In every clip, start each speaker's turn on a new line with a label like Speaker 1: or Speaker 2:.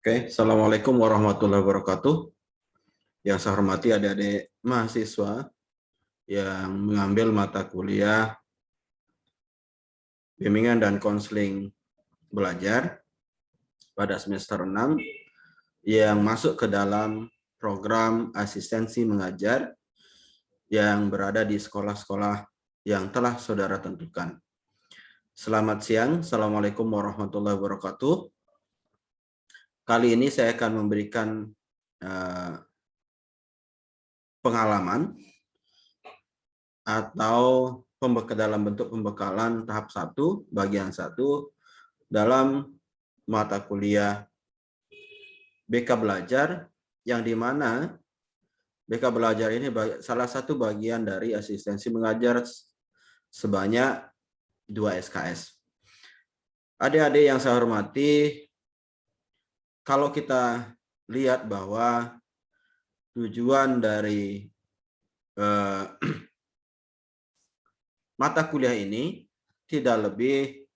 Speaker 1: Oke, Assalamualaikum warahmatullahi wabarakatuh. Yang saya hormati adik-adik mahasiswa yang mengambil mata kuliah bimbingan dan konseling belajar pada semester 6 yang masuk ke dalam program asistensi mengajar yang berada di sekolah-sekolah yang telah saudara tentukan. Selamat siang, Assalamualaikum warahmatullahi wabarakatuh. Kali ini saya akan memberikan pengalaman atau dalam bentuk pembekalan tahap 1, bagian 1 dalam mata kuliah BK Belajar, yang dimana BK Belajar ini salah satu bagian dari asistensi mengajar sebanyak 2 SKS. Adik-adik yang saya hormati, kalau kita lihat bahwa tujuan dari mata kuliah ini tidak lebih,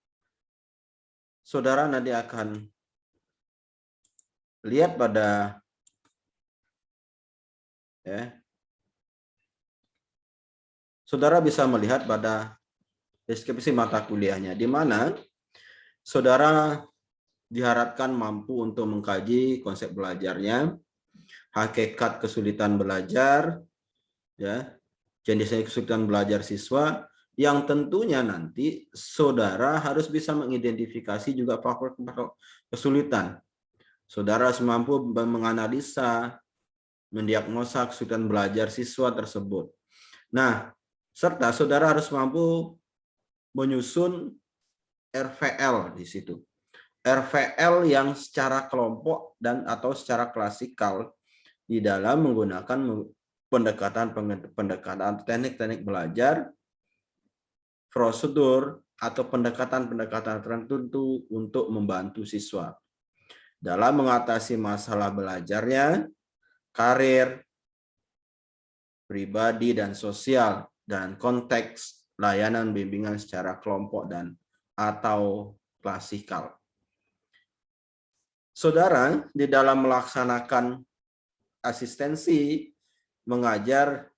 Speaker 1: saudara nanti akan lihat pada saudara bisa melihat pada deskripsi mata kuliahnya, di mana saudara diharapkan mampu untuk mengkaji konsep belajarnya, hakikat kesulitan belajar, jenisnya kesulitan belajar siswa, yang tentunya nanti saudara harus bisa mengidentifikasi juga faktor kesulitan. Saudara harus mampu menganalisa, mendiagnosa kesulitan belajar siswa tersebut. Nah, serta saudara harus mampu menyusun RVL di situ. RVL yang secara kelompok dan atau secara klasikal di dalam menggunakan pendekatan teknik-teknik belajar, prosedur, atau pendekatan-pendekatan tertentu untuk membantu siswa dalam mengatasi masalah belajarnya, karir, pribadi dan sosial, dan konteks layanan bimbingan secara kelompok dan atau klasikal. Saudara, di dalam melaksanakan asistensi mengajar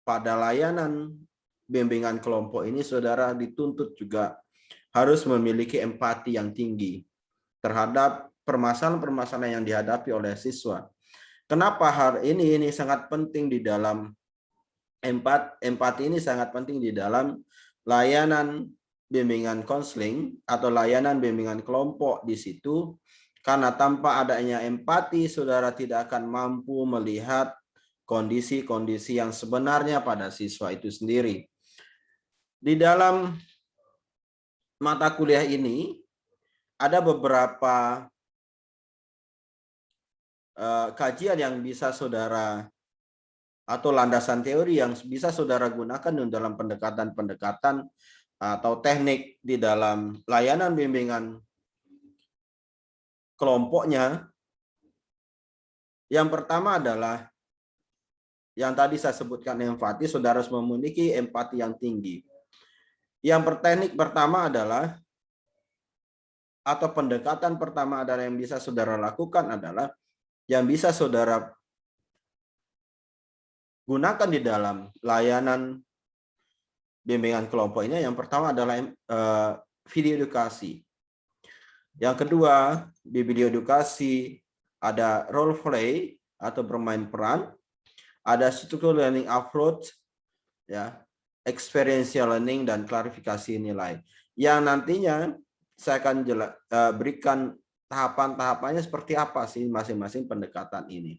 Speaker 1: pada layanan bimbingan kelompok ini, saudara dituntut juga harus memiliki empati yang tinggi terhadap permasalahan-permasalahan yang dihadapi oleh siswa. Kenapa hal ini sangat penting di dalam empati ini sangat penting di dalam layanan bimbingan konseling atau layanan bimbingan kelompok di situ, karena tanpa adanya empati saudara tidak akan mampu melihat kondisi-kondisi yang sebenarnya pada siswa itu sendiri. Di dalam mata kuliah ini ada beberapa kajian yang bisa saudara atau landasan teori yang bisa saudara gunakan dalam pendekatan-pendekatan atau teknik di dalam layanan bimbingan kelompoknya. Yang pertama adalah yang tadi saya sebutkan empati, saudara harus memiliki empati yang tinggi. Yang teknik pertama adalah atau pendekatan pertama adalah yang bisa saudara lakukan adalah yang bisa saudara gunakan di dalam layanan bimbingan kelompok ini. Yang pertama adalah video edukasi. Yang kedua, di video edukasi ada role play atau bermain peran, ada structural learning approach, experiential learning, dan klarifikasi nilai. Yang nantinya saya akan berikan tahapan-tahapannya seperti apa sih masing-masing pendekatan ini.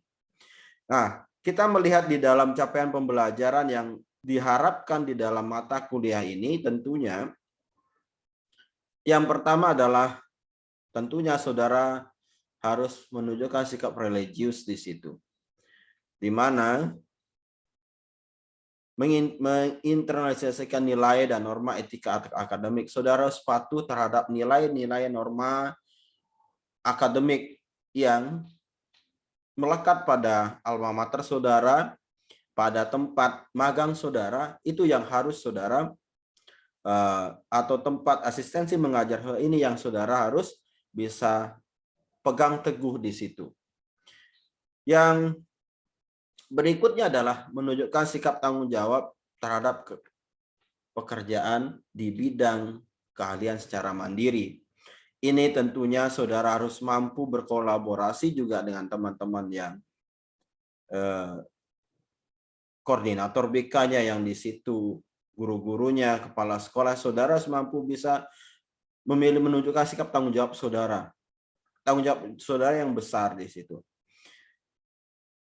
Speaker 1: Nah, kita melihat di dalam capaian pembelajaran yang diharapkan di dalam mata kuliah ini, tentunya yang pertama adalah tentunya saudara harus menunjukkan sikap religius di situ, di mana menginternalisasikan nilai dan norma etika akademik. Saudara harus patuh terhadap nilai-nilai norma akademik yang melekat pada alma mater saudara, pada tempat magang saudara, itu yang harus saudara atau tempat asistensi mengajar ini yang saudara harus bisa pegang teguh di situ. Yang berikutnya adalah menunjukkan sikap tanggung jawab terhadap pekerjaan di bidang keahlian secara mandiri. Ini tentunya saudara harus mampu berkolaborasi juga dengan teman-teman yang koordinator BK-nya yang di situ, guru-gurunya, kepala sekolah. Saudara harus mampu bisa memilih menunjukkan sikap tanggung jawab saudara. Tanggung jawab saudara yang besar di situ.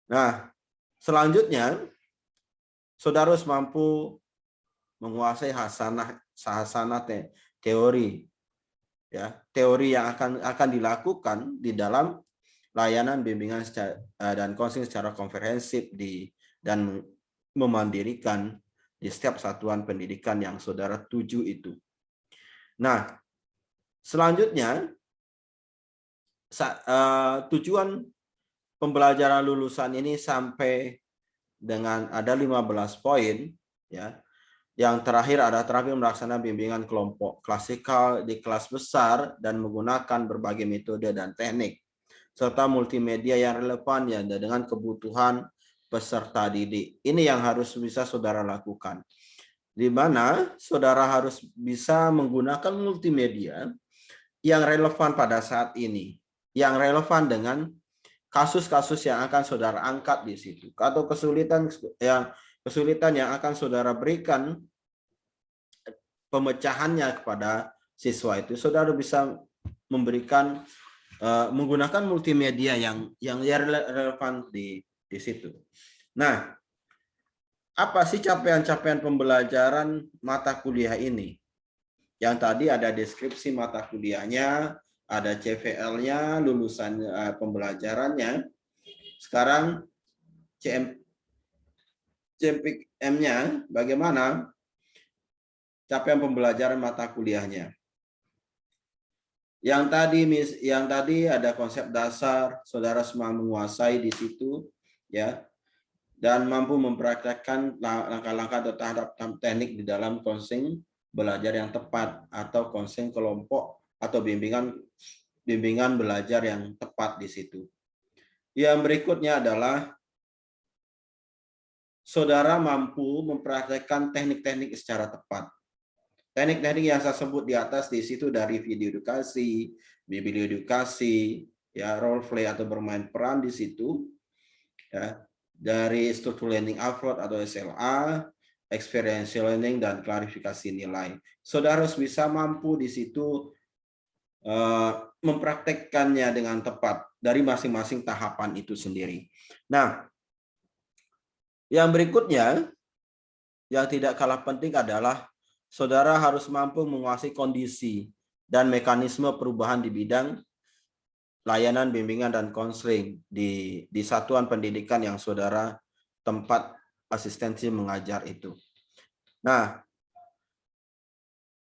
Speaker 1: Nah, selanjutnya saudara harus mampu menguasai hasanah teori, ya, teori yang akan dilakukan di dalam layanan bimbingan dan konseling secara komprehensif dan memandirikan di setiap satuan pendidikan yang saudara tuju itu. Nah, selanjutnya tujuan pembelajaran lulusan ini sampai dengan ada 15 poin, ya. Yang terakhir melaksanakan bimbingan kelompok klasikal di kelas besar dan menggunakan berbagai metode dan teknik serta multimedia yang relevan ya dengan kebutuhan peserta didik. Ini yang harus bisa saudara lakukan. Di mana saudara harus bisa menggunakan multimedia yang relevan pada saat ini, yang relevan dengan kasus-kasus yang akan saudara angkat di situ, atau kesulitan yang akan saudara berikan pemecahannya kepada siswa itu. Saudara bisa memberikan menggunakan multimedia yang relevan di situ. Nah, apa sih capaian-capaian pembelajaran mata kuliah ini? Yang tadi ada deskripsi mata kuliahnya, ada CVL-nya, lulusan pembelajarannya. Sekarang CMPM-nya bagaimana capaian pembelajaran mata kuliahnya. Yang tadi ada konsep dasar, saudara semua menguasai di situ, ya, dan mampu mempraktekkan langkah-langkah atau tahap teknik di dalam konseling belajar yang tepat atau konseling kelompok atau bimbingan belajar yang tepat di situ. Yang berikutnya adalah saudara mampu mempraktekkan teknik-teknik secara tepat. Teknik-teknik yang saya sebut di atas di situ dari video edukasi, biblioedukasi, ya, role play atau bermain peran di situ, ya, dari structural learning approach atau SLA, experiential learning dan klarifikasi nilai. Saudara harus bisa mampu di situ mempraktekkannya dengan tepat dari masing-masing tahapan itu sendiri. Nah, yang berikutnya yang tidak kalah penting adalah saudara harus mampu menguasai kondisi dan mekanisme perubahan di bidang layanan bimbingan dan konseling di satuan pendidikan yang saudara tempat asistensi mengajar itu. Nah,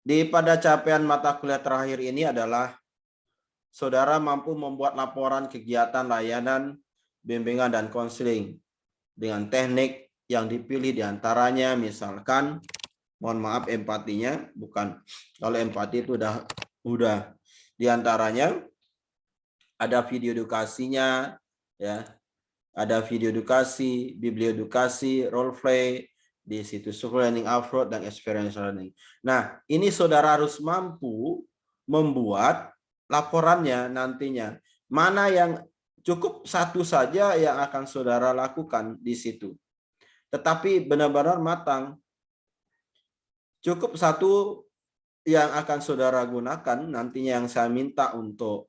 Speaker 1: pada capaian mata kuliah terakhir ini adalah saudara mampu membuat laporan kegiatan layanan bimbingan dan konseling dengan teknik yang dipilih diantaranya misalkan, mohon maaf empatinya, bukan, kalau empati itu udah diantaranya ada video edukasinya, ya, ada video edukasi, biblioedukasi, role play di situ, structural learning approach dan experiential learning. Nah, ini saudara harus mampu membuat laporannya nantinya. Mana yang cukup satu saja yang akan saudara lakukan di situ. Tetapi benar-benar matang. Cukup satu yang akan saudara gunakan nantinya yang saya minta untuk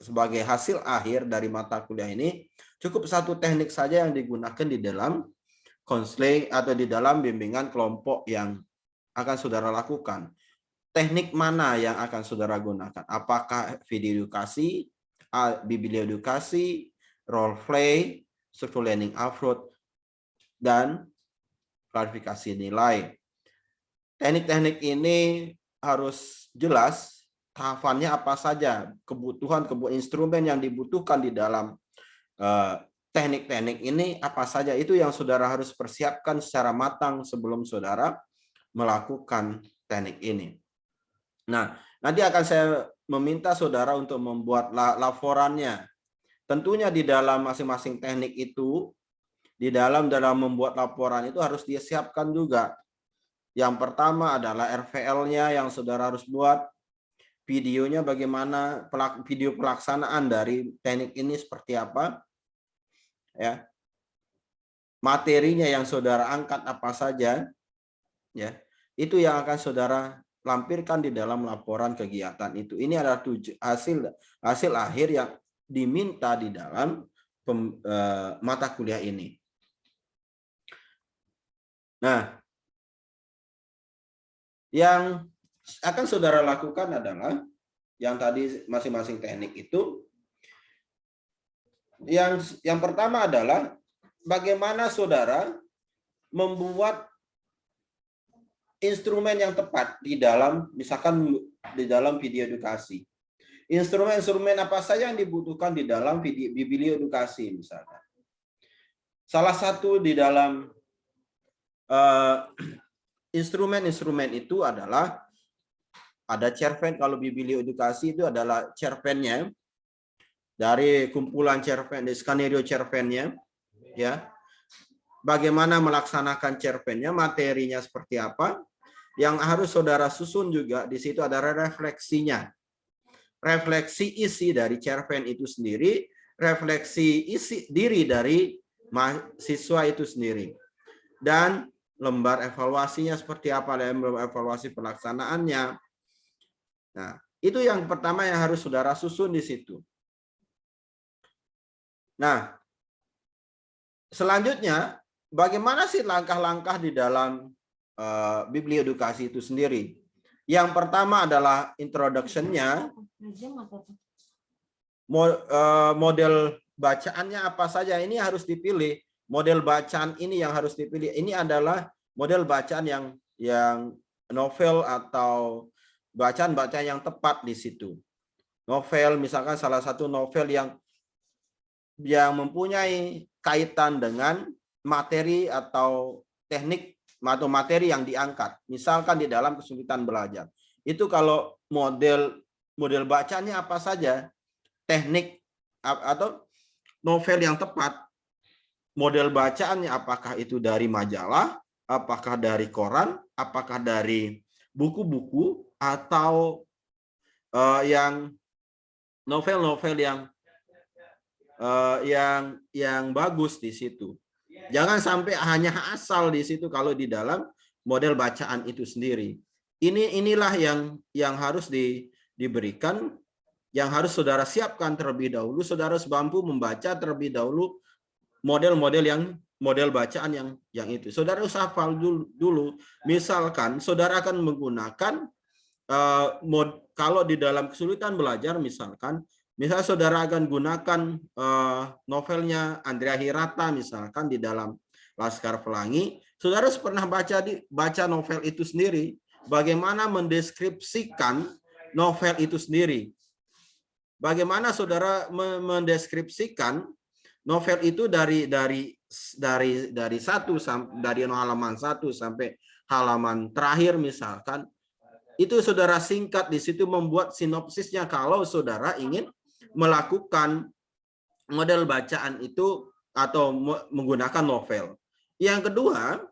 Speaker 1: sebagai hasil akhir dari mata kuliah ini, cukup satu teknik saja yang digunakan di dalam konseling atau di dalam bimbingan kelompok yang akan saudara lakukan. Teknik mana yang akan saudara gunakan? Apakah video edukasi, biblioedukasi, role play, structural learning approach, dan klarifikasi nilai. Teknik-teknik ini harus jelas tahapannya apa saja, kebutuhan instrumen yang dibutuhkan di dalam teknik-teknik ini apa saja, itu yang saudara harus persiapkan secara matang sebelum saudara melakukan teknik ini. Nah, nanti akan saya meminta saudara untuk membuat laporannya. Tentunya di dalam masing-masing teknik itu, di dalam membuat laporan itu harus disiapkan juga. Yang pertama adalah RVL-nya yang saudara harus buat, videonya bagaimana, video pelaksanaan dari teknik ini seperti apa, ya, materinya yang saudara angkat apa saja, ya, itu yang akan saudara lampirkan di dalam laporan kegiatan itu. Ini adalah hasil akhir yang diminta di dalam mata kuliah ini. Nah, yang akan saudara lakukan adalah yang tadi masing-masing teknik itu. Yang pertama adalah bagaimana saudara membuat instrumen yang tepat di dalam, misalkan di dalam video edukasi. Instrumen-instrumen apa saja yang dibutuhkan di dalam video edukasi misalkan. Salah satu di dalam instrumen-instrumen itu adalah ada cerpen. Kalau video edukasi itu adalah cerpennya dari kumpulan cerpen, skenario cerpennya, ya. Bagaimana melaksanakan cerpennya, materinya seperti apa. Yang harus saudara susun juga di situ ada refleksinya. Refleksi isi dari cerpen itu sendiri, refleksi isi diri dari mahasiswa itu sendiri. Dan lembar evaluasinya seperti apa, lembar evaluasi pelaksanaannya. Nah, itu yang pertama yang harus saudara susun di situ. Nah, selanjutnya bagaimana sih langkah-langkah di dalam biblioedukasi itu sendiri? Yang pertama adalah introduction-nya, model bacaannya apa saja, ini harus dipilih. Model bacaan ini yang harus dipilih. Ini adalah model bacaan yang novel atau bacaan-bacaan yang tepat di situ. Novel, misalkan salah satu novel yang mempunyai kaitan dengan materi atau teknik atau materi yang diangkat, misalkan di dalam kesulitan belajar. Itu kalau model bacaannya apa saja, teknik atau novel yang tepat, model bacaannya apakah itu dari majalah, apakah dari koran, apakah dari buku-buku, atau yang novel-novel yang bagus di situ. Jangan sampai hanya asal di situ kalau di dalam model bacaan itu sendiri. Inilah yang harus diberikan, yang harus saudara siapkan terlebih dahulu. Saudara harus mampu membaca terlebih dahulu model bacaan yang itu. Saudara harus hafal dulu. Misalkan saudara akan menggunakan kalau di dalam kesulitan belajar, misalnya saudara akan gunakan novelnya Andrea Hirata misalkan di dalam Laskar Pelangi, saudara pernah baca novel itu sendiri, bagaimana mendeskripsikan novel itu sendiri. Bagaimana saudara mendeskripsikan novel itu dari halaman 1 sampai halaman terakhir misalkan. Itu saudara singkat di situ, membuat sinopsisnya kalau saudara ingin melakukan model bacaan itu atau menggunakan novel. Yang kedua,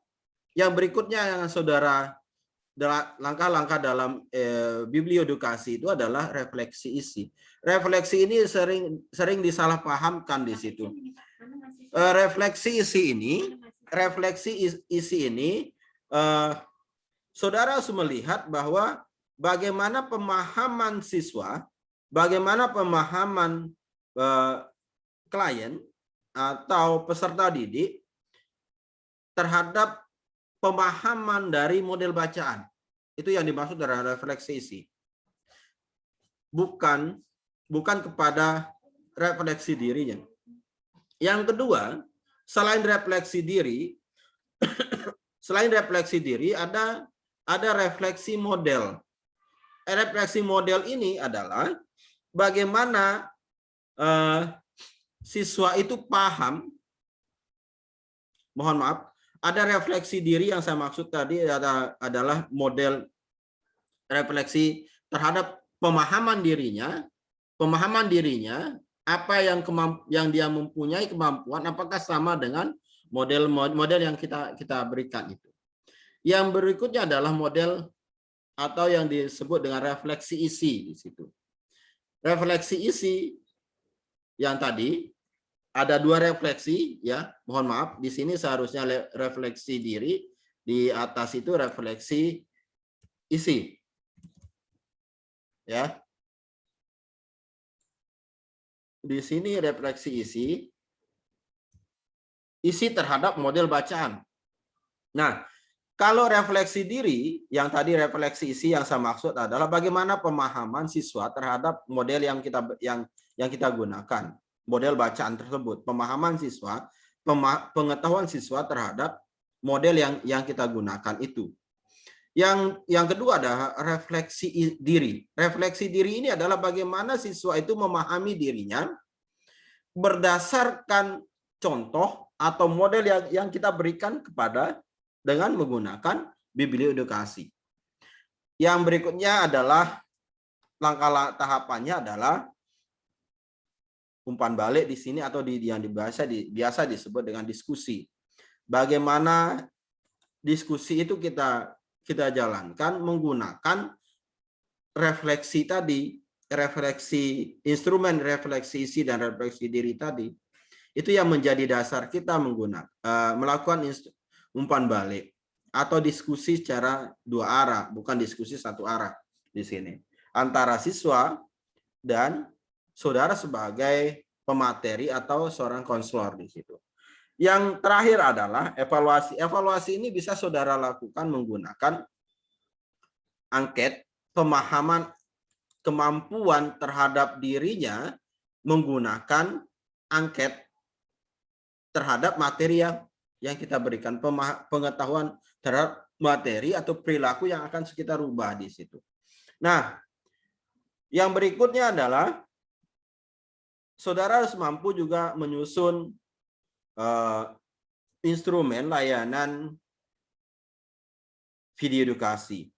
Speaker 1: yang berikutnya yang saudara, langkah-langkah dalam biblioedukasi itu adalah refleksi isi. Refleksi ini sering disalahpahamkan di situ. Refleksi isi ini saudara harus melihat bahwa bagaimana pemahaman siswa, bagaimana pemahaman klien atau peserta didik terhadap pemahaman dari model bacaan. Itu yang dimaksud dari refleksi isi. Bukan kepada refleksi dirinya. Yang kedua, selain refleksi diri, ada refleksi model. Refleksi model ini adalah bagaimana siswa itu paham. Mohon maaf, ada refleksi diri yang saya maksud tadi adalah model refleksi terhadap pemahaman dirinya, apa yang dia mempunyai kemampuan, apakah sama dengan model yang kita berikan itu. Yang berikutnya adalah model atau yang disebut dengan refleksi isi di situ. Refleksi isi yang tadi ada 2 refleksi, ya. Mohon maaf, di sini seharusnya refleksi diri, di atas itu refleksi isi. Ya. Di sini refleksi isi terhadap model bacaan. Nah, kalau refleksi diri, yang tadi refleksi isi yang saya maksud adalah bagaimana pemahaman siswa terhadap model yang kita gunakan, model bacaan tersebut, pemahaman siswa, pengetahuan siswa terhadap model yang kita gunakan itu. Yang kedua adalah refleksi diri. Refleksi diri ini adalah bagaimana siswa itu memahami dirinya berdasarkan contoh atau model yang kita berikan kepada dengan menggunakan biblioedukasi. Yang berikutnya adalah langkah tahapannya adalah umpan balik di sini atau yang biasa disebut dengan diskusi. Bagaimana diskusi itu kita jalankan menggunakan refleksi tadi, refleksi instrumen refleksi isi dan refleksi diri tadi. Itu yang menjadi dasar kita melakukan umpan balik atau diskusi secara 2 arah, bukan diskusi 1 arah di sini, antara siswa dan saudara sebagai pemateri atau seorang konselor di situ. Yang terakhir adalah evaluasi. Evaluasi ini bisa saudara lakukan menggunakan angket, pemahaman kemampuan terhadap dirinya menggunakan angket terhadap materi yang kita berikan, pengetahuan terhadap materi atau perilaku yang akan kita rubah di situ. Nah, yang berikutnya adalah saudara harus mampu juga menyusun instrumen layanan video edukasi.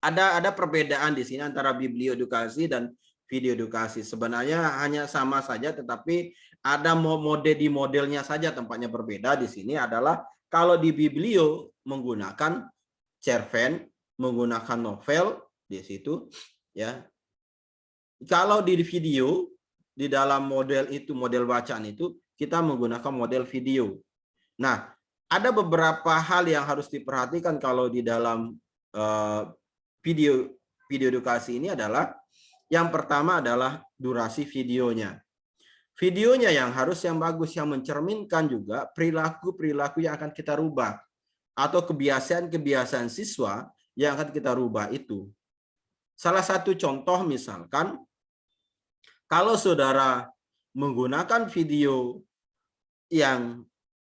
Speaker 1: Ada perbedaan di sini antara biblioedukasi dan video edukasi. Sebenarnya hanya sama saja, tetapi ada modelnya saja tempatnya berbeda. Di sini adalah kalau di biblio menggunakan cerpen, menggunakan novel di situ, ya. Kalau di video di dalam model bacaan itu kita menggunakan model video. Nah, ada beberapa hal yang harus diperhatikan kalau di dalam video edukasi ini adalah yang pertama adalah durasi videonya. Videonya yang bagus, yang mencerminkan juga perilaku yang akan kita rubah atau kebiasaan siswa yang akan kita rubah itu. Salah satu contoh misalkan kalau saudara menggunakan video yang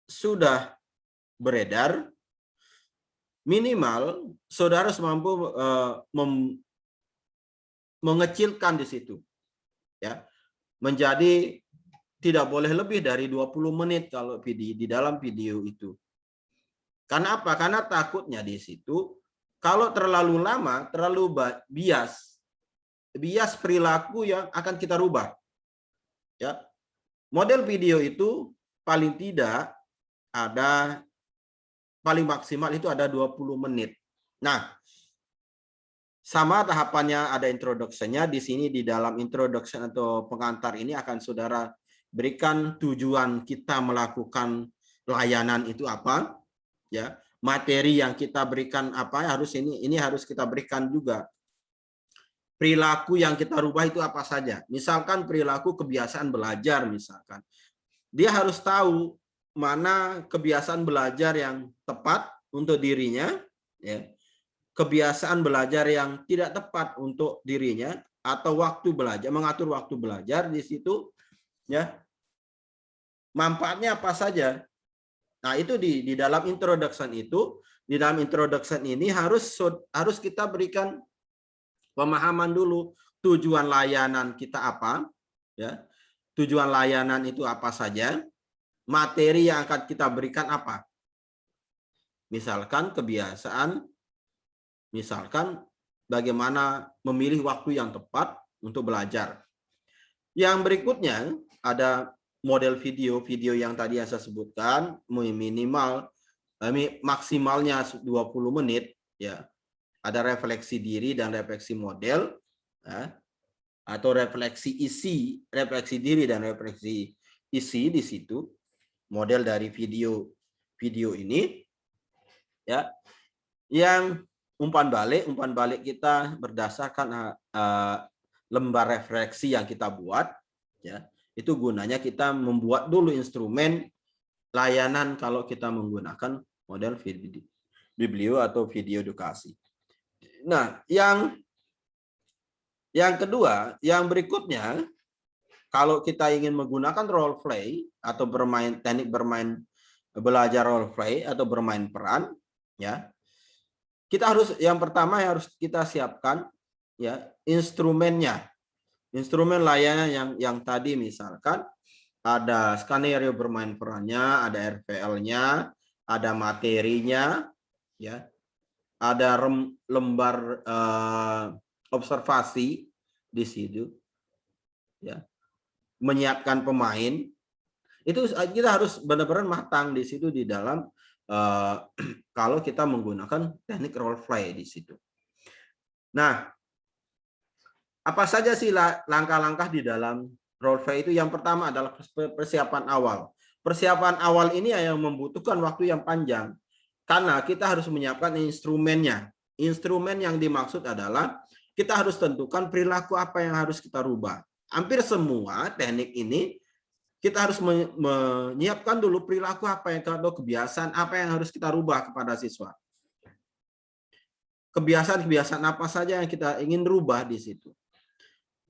Speaker 1: sudah beredar, minimal saudara harus mampu mengecilkan di situ, ya, menjadi tidak boleh lebih dari 20 menit kalau di dalam video itu. Karena apa? Karena takutnya di situ kalau terlalu lama, terlalu bias perilaku yang akan kita rubah. Ya, model video itu paling maksimal itu ada 20 menit. Nah, sama tahapannya, ada introduction-nya. Di sini di dalam introduction atau pengantar ini akan saudara berikan tujuan kita melakukan layanan itu apa, ya. Materi yang kita berikan apa, ini harus kita berikan juga. Perilaku yang kita rubah itu apa saja. Misalkan perilaku kebiasaan belajar misalkan. Dia harus tahu mana kebiasaan belajar yang tepat untuk dirinya, ya. Kebiasaan belajar yang tidak tepat untuk dirinya, atau waktu belajar, mengatur waktu belajar di situ, ya. Manfaatnya apa saja. Nah, itu di dalam introduction itu, di dalam introduction ini harus kita berikan pemahaman dulu tujuan layanan kita apa, ya. Tujuan layanan itu apa saja, materi yang akan kita berikan apa. Misalkan kebiasaan, misalkan bagaimana memilih waktu yang tepat untuk belajar. Yang berikutnya ada model video yang tadi yang saya sebutkan, maksimalnya 20 menit, ya. Ada refleksi diri dan refleksi model, ya, atau refleksi diri dan refleksi isi di situ. Model dari video ini, ya. Yang umpan balik kita berdasarkan lembar refleksi yang kita buat, ya. Itu gunanya kita membuat dulu instrumen layanan kalau kita menggunakan model biblio atau video edukasi. Nah, yang kedua, yang berikutnya, kalau kita ingin menggunakan role play atau teknik belajar role play atau bermain peran, ya, kita harus, yang pertama harus kita siapkan, ya, instrumennya, instrumen layanan yang tadi, misalkan ada skenario bermain perannya, ada RPL-nya, ada materinya, ya, ada lembar observasi di situ, ya, menyiapkan pemain. Itu kita harus benar-benar matang di situ di dalam kalau kita menggunakan teknik role play di situ. Nah, apa saja sih langkah-langkah di dalam role play itu? Yang pertama adalah persiapan awal. Persiapan awal ini yang membutuhkan waktu yang panjang karena kita harus menyiapkan instrumennya. Instrumen yang dimaksud adalah kita harus tentukan perilaku apa yang harus kita rubah. Hampir semua teknik ini kita harus menyiapkan dulu perilaku apa yang, atau kebiasaan apa yang harus kita rubah kepada siswa. Kebiasaan apa saja yang kita ingin rubah di situ.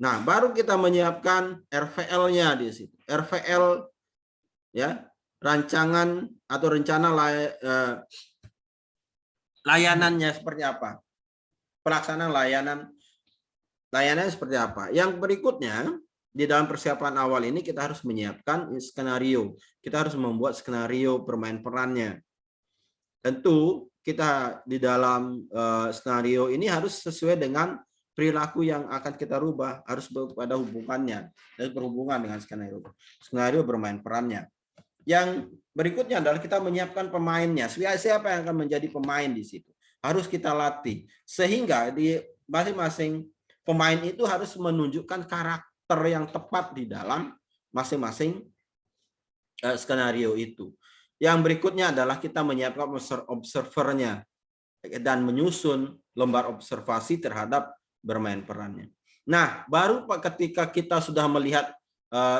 Speaker 1: Nah, baru kita menyiapkan RVL-nya di situ. RVL, ya, rancangan atau rencana layanannya seperti apa. Pelaksanaan layanan seperti apa. Yang berikutnya, di dalam persiapan awal ini kita harus menyiapkan skenario. Kita harus membuat skenario bermain perannya. Tentu kita di dalam skenario ini harus sesuai dengan perilaku yang akan kita rubah, harus pada hubungannya dan berhubungan dengan skenario bermain perannya. Yang berikutnya adalah kita menyiapkan pemainnya. Siapa yang akan menjadi pemain di situ? Harus kita latih sehingga di masing-masing pemain itu harus menunjukkan karakter yang tepat di dalam masing-masing skenario itu. Yang berikutnya adalah kita menyiapkan observernya dan menyusun lembar observasi terhadap bermain perannya. Nah, baru ketika kita sudah melihat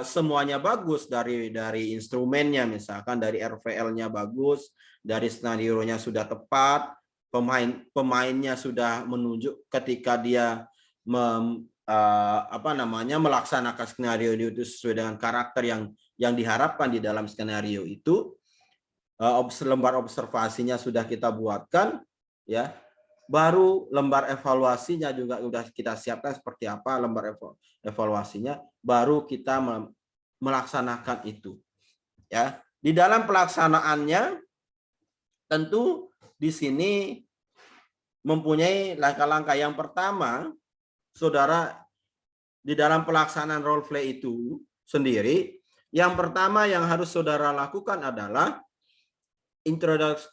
Speaker 1: semuanya bagus dari instrumennya, misalkan dari RVL-nya bagus, dari skenario-nya sudah tepat, pemainnya sudah menunjuk ketika dia melaksanakan skenario itu sesuai dengan karakter yang diharapkan di dalam skenario itu, lembar observasinya sudah kita buatkan, ya, baru lembar evaluasinya juga sudah kita siapkan seperti apa lembar evaluasinya, baru kita melaksanakan itu, ya. Di dalam pelaksanaannya tentu di sini mempunyai langkah-langkah. Yang pertama, saudara, di dalam pelaksanaan role play itu sendiri, yang pertama yang harus saudara lakukan adalah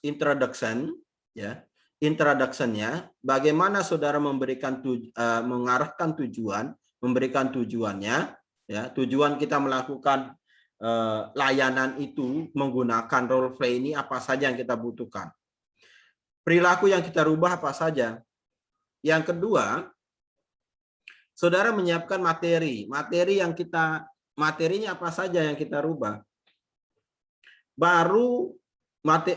Speaker 1: introduction, ya. Introduction-nya, bagaimana saudara mengarahkan tujuan, memberikan tujuannya, ya. Tujuan kita melakukan layanan itu menggunakan role play ini apa saja yang kita butuhkan. Perilaku yang kita rubah apa saja. Yang kedua, saudara menyiapkan materinya apa saja yang kita rubah. Baru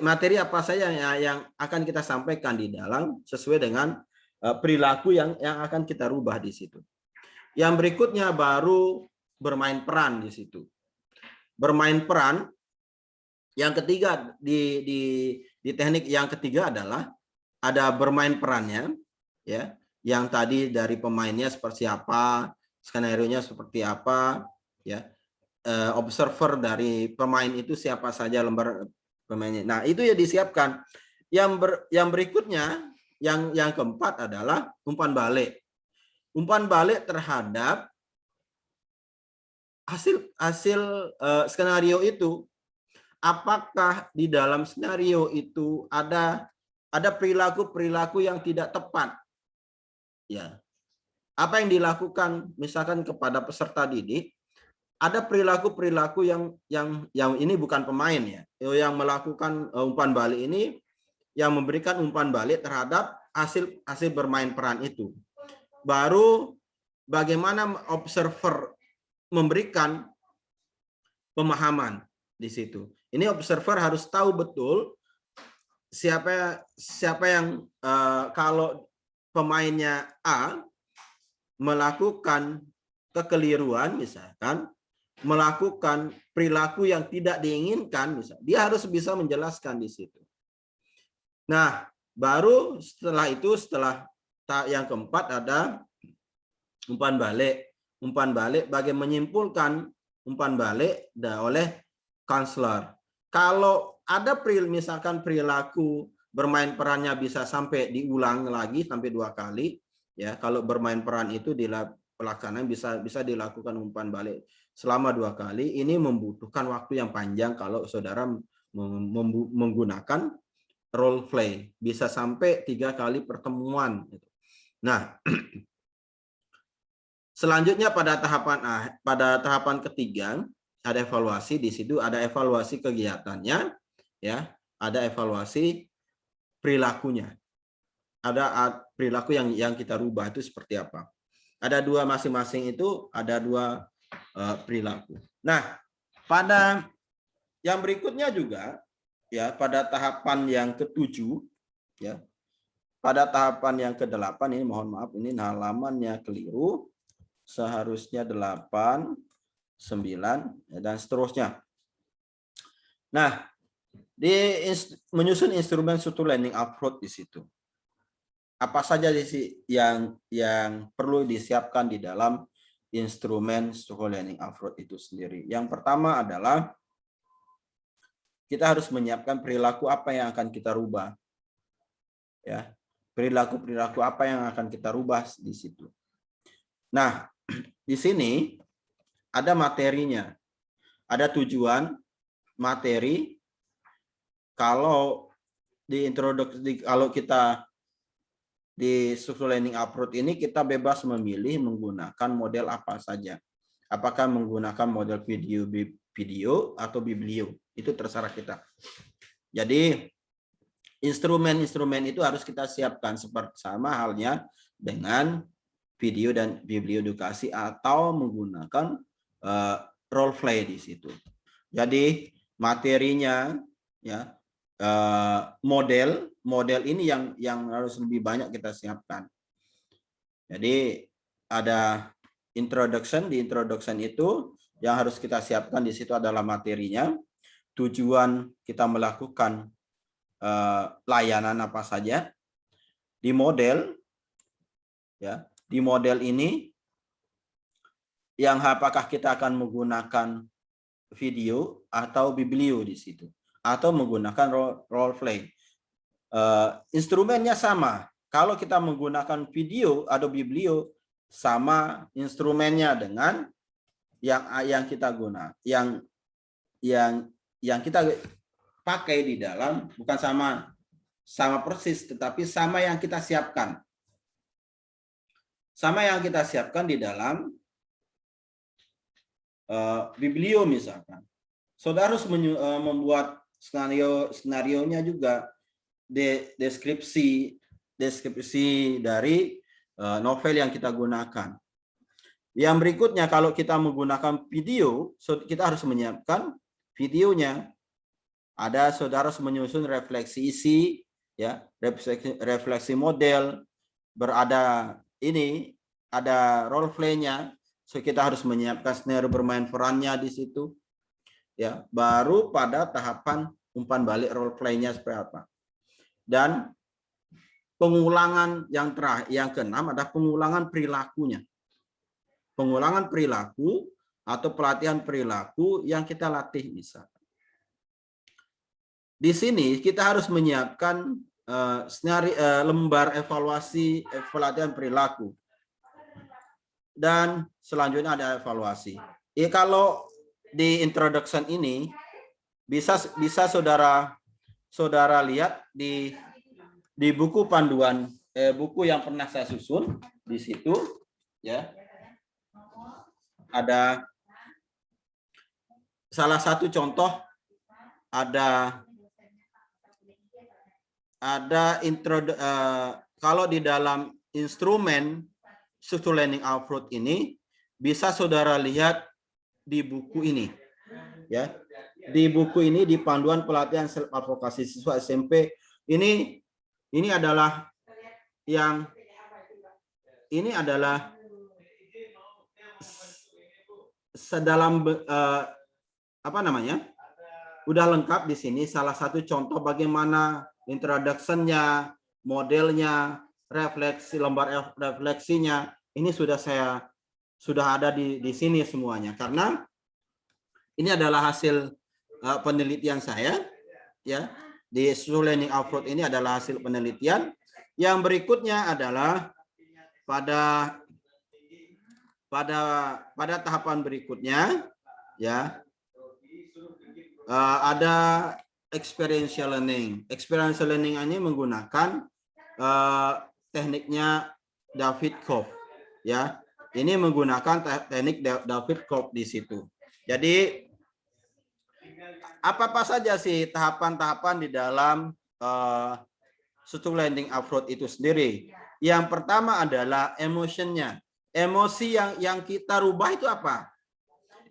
Speaker 1: materi apa saja yang akan kita sampaikan di dalam sesuai dengan perilaku yang akan kita rubah di situ. Yang berikutnya baru bermain peran di situ. Bermain peran yang ketiga di teknik yang ketiga adalah ada bermain perannya, ya. Yang tadi dari pemainnya seperti apa, skenario-nya seperti apa, ya. Observer dari pemain itu siapa saja lembar pemainnya. Nah, itu ya disiapkan. Yang berikutnya yang keempat adalah umpan balik. Umpan balik terhadap hasil skenario itu. Apakah di dalam skenario itu ada perilaku-perilaku yang tidak tepat? Ya. Apa yang dilakukan misalkan kepada peserta didik, ada perilaku-perilaku yang ini bukan pemain ya, yang melakukan umpan balik ini, yang memberikan umpan balik terhadap hasil bermain peran itu. Baru bagaimana observer memberikan pemahaman di situ. Ini observer harus tahu betul siapa yang kalau pemainnya A melakukan kekeliruan, misalkan melakukan perilaku yang tidak diinginkan, misalnya, dia harus bisa menjelaskan di situ. Nah, baru setelah itu, setelah yang keempat ada umpan balik. Umpan balik bagi menyimpulkan umpan balik oleh counselor. Kalau ada misalkan perilaku bermain perannya bisa sampai diulang lagi sampai 2 kali, ya kalau bermain peran itu pelaksanaan bisa dilakukan umpan balik selama 2 kali, ini membutuhkan waktu yang panjang kalau saudara menggunakan role play, bisa sampai 3 kali pertemuan. Nah, selanjutnya pada tahapan ketiga ada evaluasi. Di situ ada evaluasi kegiatannya, ya, ada evaluasi perilakunya, ada perilaku yang kita rubah itu seperti apa. Ada 2 masing-masing itu, ada 2 perilaku. Nah, pada yang berikutnya juga, ya, pada tahapan yang ke-7, ya, pada tahapan yang ke-8 ini mohon maaf ini halamannya keliru, seharusnya 8, 9 dan seterusnya. Nah, menyusun instrumen struktur learning approach di situ. Apa saja yang perlu disiapkan di dalam instrumen struktur learning approach itu sendiri. Yang pertama adalah kita harus menyiapkan perilaku apa yang akan kita rubah. Ya, perilaku apa yang akan kita rubah di situ. Nah, di sini ada materinya. Ada tujuan, materi. Kalau di introduksi, kalau kita di struktur learning approach ini kita bebas memilih menggunakan model apa saja. Apakah menggunakan model video atau biblio, itu terserah kita. Jadi instrumen-instrumen itu harus kita siapkan seperti sama halnya dengan video dan biblio edukasi atau menggunakan role play di situ. Jadi materinya, ya, model ini yang harus lebih banyak kita siapkan. Jadi ada introduction, di introduction itu yang harus kita siapkan di situ adalah materinya, tujuan kita melakukan layanan apa saja, di model, ya, di model ini yang apakah kita akan menggunakan video atau biblio di situ, atau menggunakan role play. Instrumennya sama. Kalau kita menggunakan video atau biblio, sama instrumennya dengan yang kita guna, yang kita pakai di dalam, bukan sama persis, tetapi sama yang kita siapkan. Sama yang kita siapkan di dalam biblio misalkan. Saudara harus membuat skenario-nya juga, deskripsi dari novel yang kita gunakan. Yang berikutnya, kalau kita menggunakan video, kita harus menyiapkan videonya. Ada saudara harus menyusun refleksi isi, ya, refleksi model, ada role play-nya. So kita harus menyiapkan skenario bermain perannya di situ. Ya, baru pada tahapan umpan balik role play-nya seperti apa. Dan pengulangan yang keenam ada pengulangan perilakunya. Pengulangan perilaku atau pelatihan perilaku yang kita latih misalkan. Di sini kita harus menyiapkan lembar evaluasi pelatihan perilaku. Dan selanjutnya ada evaluasi. Ya, kalau di introduction ini bisa saudara lihat di buku panduan buku yang pernah saya susun di situ, ya. Ada salah satu contoh, ada kalau di dalam instrumen Struktur Learning Approach ini bisa saudara lihat di buku ini, ya. Di buku ini, di panduan pelatihan self advokasi siswa SMP ini adalah sedalam apa namanya? Udah lengkap di sini. Salah satu contoh bagaimana introduction-nya, modelnya, refleksi, lembar refleksinya, ini sudah ada di sini semuanya, karena ini adalah hasil penelitian saya, ya. Di Struktur Learning Approach ini adalah hasil penelitian. Yang berikutnya adalah pada tahapan berikutnya, ya, ada experiential learning. Experiential learning ini menggunakan tekniknya David Kopp, ya. Ini menggunakan teknik David Kopp di situ. Jadi apa saja sih tahapan-tahapan di dalam Struktur Learning Approach itu sendiri? Yang pertama adalah emotionnya. Emosi yang kita rubah itu apa?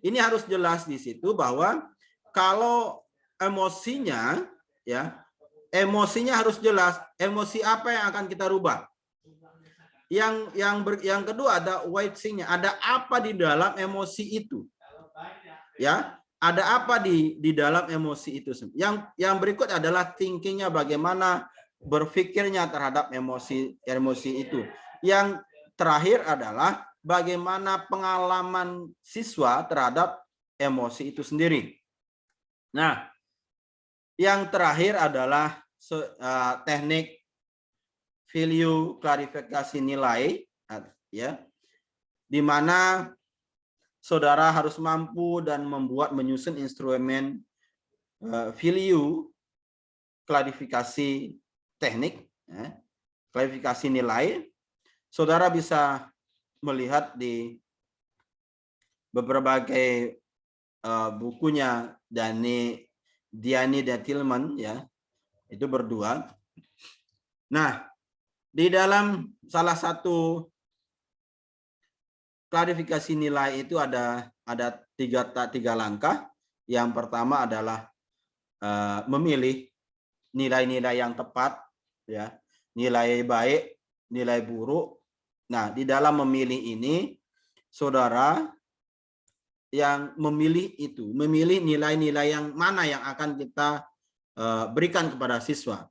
Speaker 1: Ini harus jelas di situ bahwa kalau emosinya, ya, emosinya harus jelas. Emosi apa yang akan kita rubah? Yang kedua ada weighting-nya. Ada apa di dalam emosi itu? Ya, ada apa di dalam emosi itu? Yang berikut adalah thinking-nya, bagaimana berpikirnya terhadap emosi itu. Yang terakhir adalah bagaimana pengalaman siswa terhadap emosi itu sendiri. Nah, yang terakhir adalah teknik value klarifikasi nilai, ya, di mana saudara harus mampu dan menyusun instrumen value klarifikasi teknik, ya, klarifikasi nilai. Saudara bisa melihat di berbagai bukunya Diani dan Tillman, ya, itu berdua. Nah, di dalam salah satu klarifikasi nilai itu ada tiga langkah. Yang pertama adalah memilih nilai-nilai yang tepat, ya, nilai baik, nilai buruk. Nah, di dalam memilih ini, saudara yang memilih nilai-nilai yang mana yang akan kita berikan kepada siswa.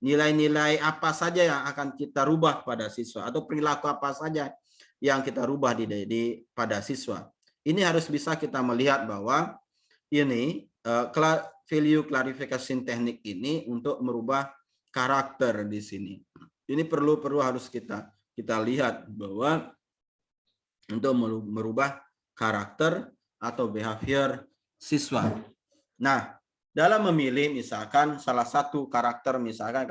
Speaker 1: Nilai-nilai apa saja yang akan kita rubah pada siswa, atau perilaku apa saja yang kita rubah pada siswa. Ini harus bisa kita melihat bahwa ini value clarification teknik ini untuk merubah karakter di sini. Ini perlu harus kita lihat bahwa untuk merubah karakter atau behavior siswa. Nah, dalam memilih misalkan salah satu karakter, misalkan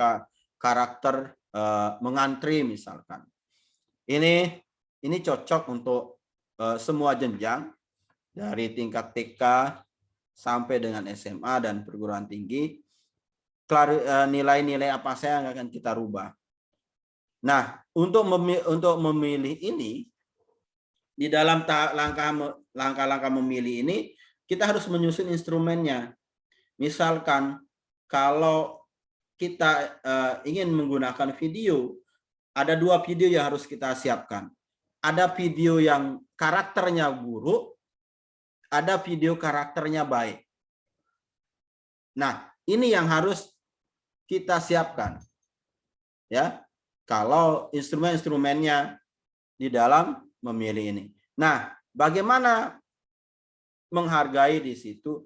Speaker 1: karakter mengantri misalkan. Ini cocok untuk semua jenjang dari tingkat TK sampai dengan SMA dan perguruan tinggi. Nilai-nilai apa saja yang akan kita rubah. Nah, untuk memilih ini, di dalam langkah-langkah memilih ini, kita harus menyusun instrumennya. Misalkan kalau kita ingin menggunakan video, ada 2 video yang harus kita siapkan. Ada video yang karakternya buruk, ada video karakternya baik. Nah, ini yang harus kita siapkan, ya, kalau instrumen-instrumennya di dalam memilih ini. Nah, bagaimana menghargai di situ?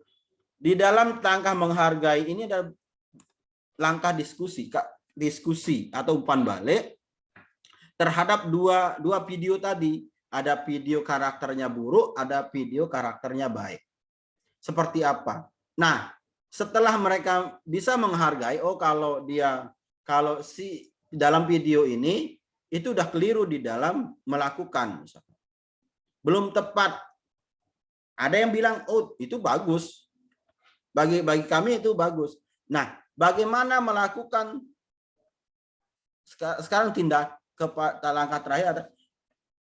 Speaker 1: Di dalam langkah menghargai ini ada langkah diskusi. diskusi atau umpan balik terhadap dua video tadi. Ada video karakternya buruk, ada video karakternya baik. Seperti apa? Nah, setelah mereka bisa menghargai, oh kalau si dalam video ini itu udah keliru di dalam melakukan, misalnya. Belum tepat. Ada yang bilang, oh itu bagus. Bagi kami itu bagus. Nah, bagaimana melakukan sekarang langkah terakhir ada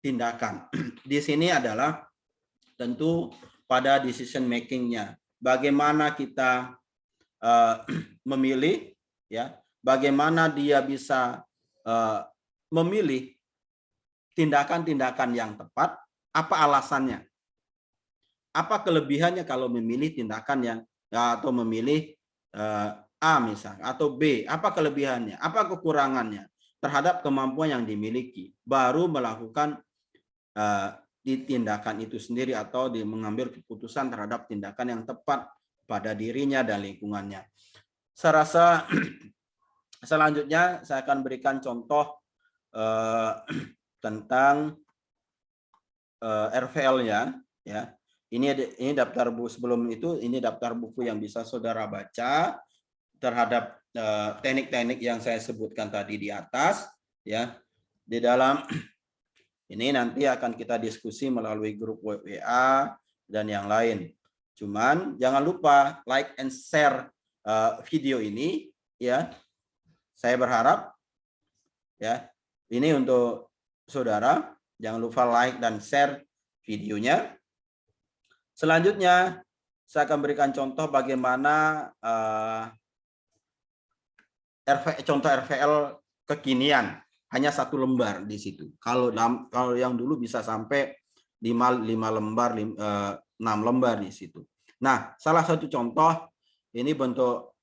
Speaker 1: tindakan. Di sini adalah tentu pada decision making-nya. Bagaimana kita memilih, ya? Bagaimana dia bisa memilih tindakan-tindakan yang tepat? Apa alasannya? Apa kelebihannya kalau memilih tindakan yang atau memilih A misalnya atau B? Apa kelebihannya? Apa kekurangannya terhadap kemampuan yang dimiliki? Baru melakukan di tindakan itu sendiri atau mengambil keputusan terhadap tindakan yang tepat pada dirinya dan lingkungannya. Saya rasa selanjutnya saya akan berikan contoh tentang RVL-nya, ya. Ini daftar buku sebelum itu, ini daftar buku yang bisa saudara baca terhadap teknik-teknik yang saya sebutkan tadi di atas, ya. Di dalam ini nanti akan kita diskusi melalui grup WA dan yang lain. Cuman jangan lupa like and share video ini, ya. Saya berharap, ya, ini untuk saudara, jangan lupa like dan share videonya. Selanjutnya saya akan berikan contoh bagaimana contoh RVL kekinian, hanya 1 lembar di situ. Kalau yang dulu bisa sampai 5 lembar, 6 lembar di situ. Nah, salah satu contoh ini bentuk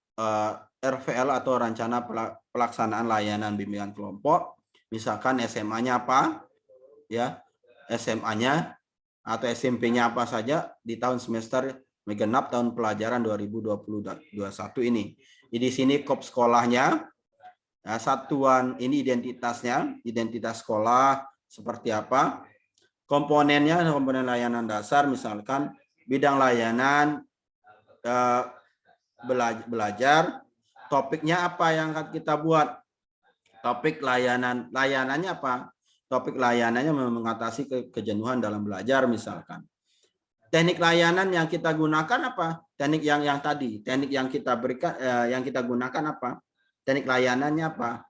Speaker 1: RVL atau rencana pelaksanaan layanan bimbingan kelompok. Misalkan SMA-nya apa, ya, SMA-nya atau SMP-nya apa saja di tahun semester genap tahun pelajaran 2020-2021 ini. Di sini kop sekolahnya, satuan ini identitasnya, identitas sekolah seperti apa, komponennya, komponen layanan dasar, misalkan bidang layanan belajar, topiknya apa yang akan kita buat, topik layanannya apa, topik layanannya mengatasi kejenuhan dalam belajar misalkan. Teknik layanan yang kita gunakan apa? Teknik yang tadi, teknik yang kita berikan, yang kita gunakan apa? Teknik layanannya apa?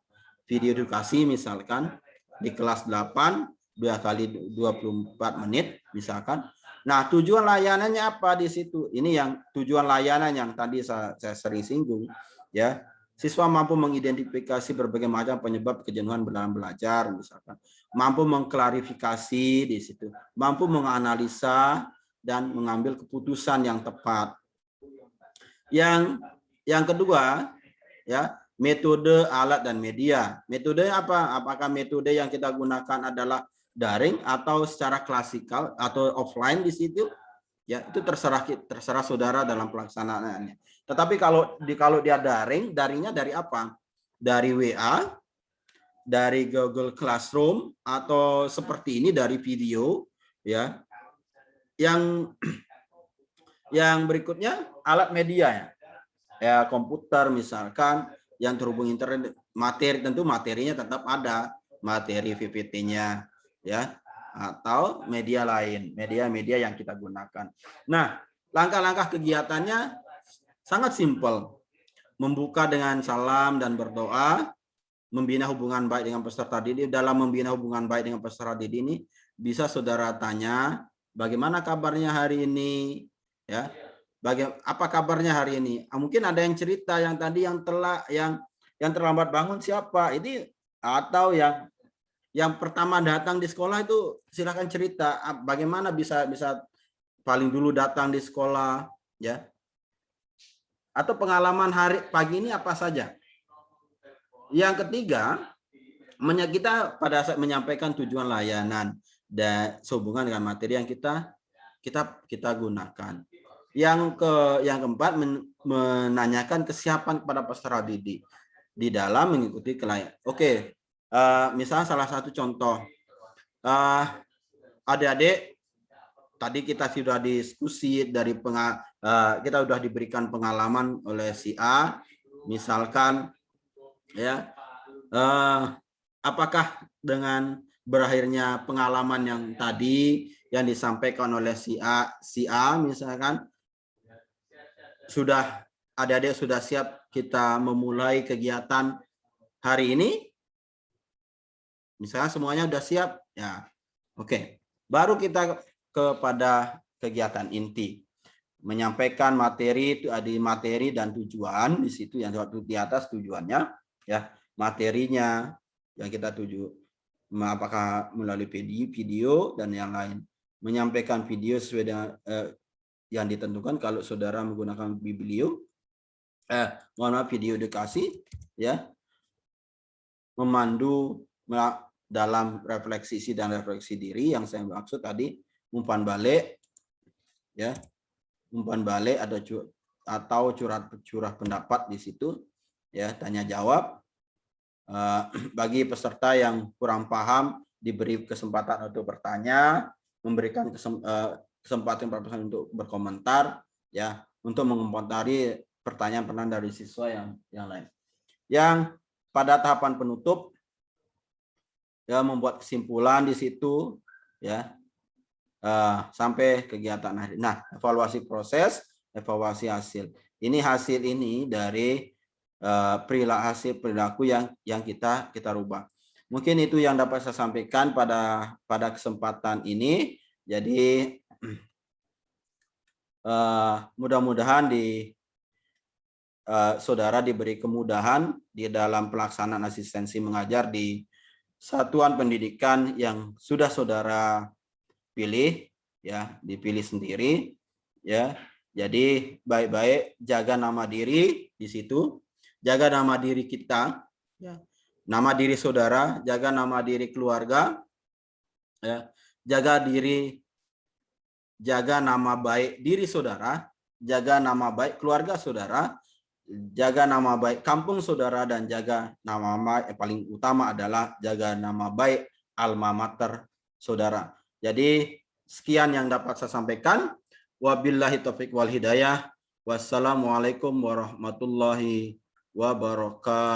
Speaker 1: Video edukasi misalkan di kelas 8 2 kali 24 menit misalkan. Nah, tujuan layanannya apa di situ? Ini yang tujuan layanan yang tadi saya sering singgung, ya. Siswa mampu mengidentifikasi berbagai macam penyebab kejenuhan dalam belajar misalkan. Mampu mengklarifikasi di situ, mampu menganalisa dan mengambil keputusan yang tepat. Yang kedua, ya, metode, alat, dan media. Metode apa? Apakah metode yang kita gunakan adalah daring atau secara klasikal atau offline di situ? Ya, itu terserah saudara dalam pelaksanaannya. Tetapi kalau dia daringnya dari apa? Dari WA, dari Google Classroom, atau seperti ini dari video, ya. Yang berikutnya alat media, ya, komputer misalkan yang terhubung internet, materi, tentu materinya tetap ada, materi PPT-nya, ya, atau media lain, media yang kita gunakan. Nah, langkah-langkah kegiatannya sangat simpel. Membuka dengan salam dan berdoa, membina hubungan baik dengan peserta didik. Dalam membina hubungan baik dengan peserta didik ini bisa saudara tanya, bagaimana kabarnya hari ini, ya? Apa kabarnya hari ini? Mungkin ada yang cerita yang tadi yang terlambat bangun siapa? Ini atau yang pertama datang di sekolah itu silakan cerita bagaimana bisa paling dulu datang di sekolah, ya. Atau pengalaman pagi ini apa saja. Yang ketiga, kita pada saat menyampaikan tujuan layanan dan sehubungan dengan materi yang kita gunakan. Yang keempat, menanyakan kesiapan kepada peserta didik. di dalam mengikuti kelayakan. Oke, misalnya salah satu contoh, adik-adik tadi kita sudah diskusi dari kita sudah diberikan pengalaman oleh si A, misalkan ya, apakah dengan berakhirnya pengalaman yang tadi yang disampaikan oleh si A misalkan sudah adik-adik sudah siap kita memulai kegiatan hari ini? Misalnya semuanya sudah siap, ya. Oke. Baru kita kepada kegiatan inti. Menyampaikan materi, ada materi dan tujuan di situ yang di atas tujuannya, ya. Materinya yang kita tuju, apakah melalui video dan yang lain. Menyampaikan video sesuai dengan yang ditentukan kalau saudara menggunakan video video edukasi, ya, memandu dalam refleksi isi dan refleksi diri yang saya maksud tadi, umpan balik, ya, umpan balik atau curah pendapat di situ, ya, tanya jawab. Bagi peserta yang kurang paham diberi kesempatan untuk bertanya, memberikan kesempatan untuk berkomentar, ya, untuk mengomentari pertanyaan dari siswa yang lain. Yang pada tahapan penutup, ya, membuat kesimpulan di situ, ya, sampai kegiatan akhir. Nah, evaluasi proses, evaluasi hasil. Ini hasil ini dari hasil perilaku yang kita rubah. Mungkin itu yang dapat saya sampaikan pada kesempatan ini. Jadi mudah-mudahan saudara diberi kemudahan di dalam pelaksanaan asistensi mengajar di satuan pendidikan yang sudah saudara pilih, ya, dipilih sendiri, ya. Jadi baik-baik jaga nama diri di situ, jaga nama diri kita, ya, nama diri saudara, jaga nama diri keluarga, ya, jaga nama baik diri saudara, jaga nama baik keluarga saudara, jaga nama baik kampung saudara, dan jaga nama baik paling utama adalah jaga nama baik alma mater saudara. Jadi sekian yang dapat saya sampaikan. Wabillahi taufiq wal hidayah. Wassalamualaikum warahmatullahi wabarakatuh.